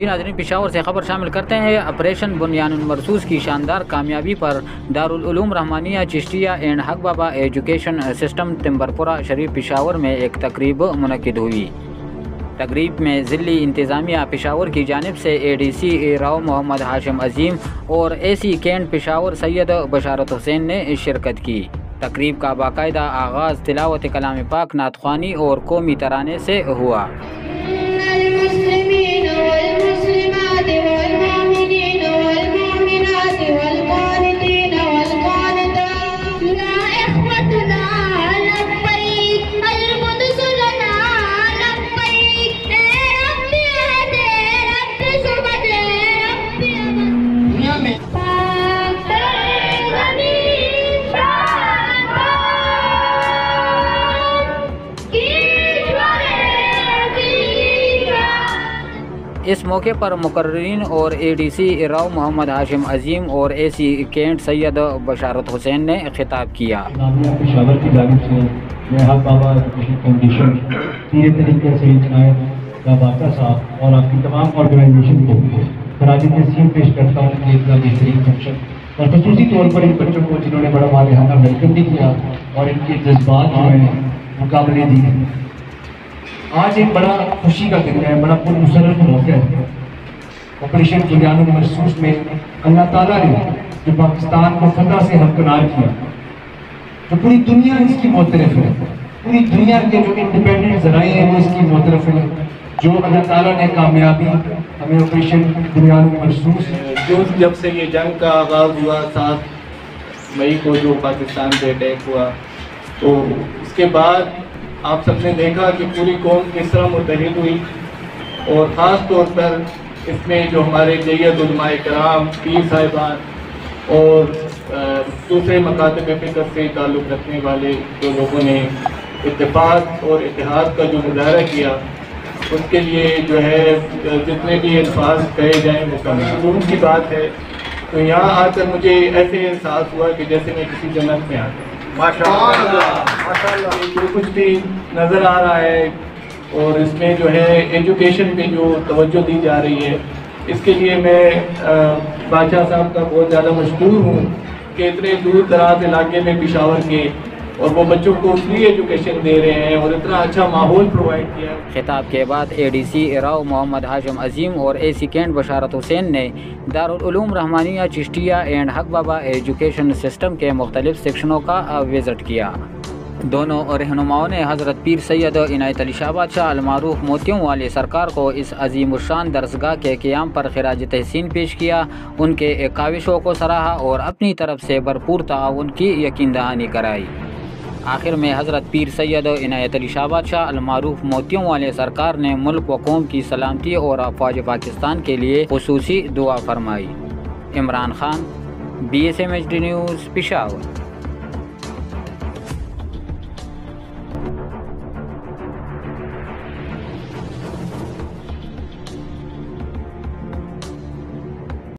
ناظرین، پشاور سے خبر شامل کرتے ہیں۔ آپریشن بنیان المرصوص کی شاندار کامیابی پر دارالعلوم رحمانیہ چشتیہ اینڈ حق بابا ایجوکیشن سسٹم تمبرپورہ شریف پشاور میں ایک تقریب منعقد ہوئی۔ تقریب میں ضلعی انتظامیہ پشاور کی جانب سے ADC راؤ محمد ہاشم عظیم اور AC کینٹ پشاور سید بشارت حسین نے شرکت کی۔ تقریب کا باقاعدہ آغاز تلاوت کلام پاک، نعت خوانی اور قومی ترانے سے ہوا۔ اس موقع پر مقررین اور ADC راؤ محمد ہاشم عظیم اور AC کینٹ سید بشارت حسین نے خطاب کیا۔ پشاور کی جانب سے میں حق بابا ایجوکیشن فاؤنڈیشن سیدھے طریقے سے جناب باقا صاحب اور آپ کی تمام آرگنائزیشن کو خراج تحسین پیش کرتا ہوں کہ اتنا بہترین فنکشن اور خصوصی طور پر ان بچوں کو جنہوں نے بڑا والہانہ ویلکم بھی کیا اور ان کے جذبات جو ہیں مقابلے دی۔ آج ایک بڑا خوشی کا دن ہے، بڑا پرمسرت موقع ہے۔ آپریشن بنیان المرصوص میں اللہ تعالیٰ نے جو پاکستان کو فتح سے ہمکنار کیا، جو پوری دنیا اس کی معترف ہے، پوری دنیا کے جو انڈیپینڈنٹ ذرائع ہیں وہ اس کی معترف ہیں، جو اللہ تعالیٰ نے کامیابی ہمیں آپریشن بنیان المرصوص جب سے یہ جنگ کا آغاز ہوا 7 مئی کو جو پاکستان پہ اٹیک ہوا، تو اس کے بعد آپ سب نے دیکھا کہ پوری قوم کس طرح متحد ہوئی، اور خاص طور پر اس میں جو ہمارے جید علماء کرام، پیر صاحبان اور دوسرے مکاتب فکر سے تعلق رکھنے والے جو لوگوں نے اتفاق اور اتحاد کا جو مظاہرہ کیا، اس کے لیے جو ہے جتنے بھی الفاظ کہے جائیں وہ کم کی بات ہے۔ تو یہاں آ کر مجھے ایسے احساس ہوا کہ جیسے میں کسی جنت میں آ گیا۔ جو کچھ بھی نظر آ رہا ہے اور اس میں جو ہے ایجوکیشن پہ جو توجہ دی جا رہی ہے، اس کے لیے میں بادشاہ صاحب کا بہت زیادہ مشکور ہوں کہ اتنے دور دراز علاقے میں پشاور کے اور وہ بچوں کو فری ایجوکیشن دے رہے ہیں اور اتنا اچھا ماحول پرووائڈ کیا۔ خطاب کے بعد ADC راؤ محمد ہاشم عظیم اور AC کینٹ بشارت حسین نے دارالعلوم رحمانیہ چشتیہ اینڈ حق بابا ایجوکیشن سسٹم کے مختلف سیکشنوں کا وزٹ کیا۔ دونوں رہنماؤں نے حضرت پیر سید عنایت علی شاہ بادشاہ المعروف موتیوں والے سرکار کو اس عظیم الشان درسگاہ کے قیام پر خراج تحسین پیش کیا، ان کے کاوشوں کو سراہا اور اپنی طرف سے بھرپور تعاون کی یقین دہانی کرائی۔ آخر میں حضرت پیر سید عنایت علی شاہ بادشاہ المعروف موتیوں والے سرکار نے ملک و قوم کی سلامتی اور افواج پاکستان کے لیے خصوصی دعا فرمائی۔ Imran Khan, BSMHD news, Peshawar.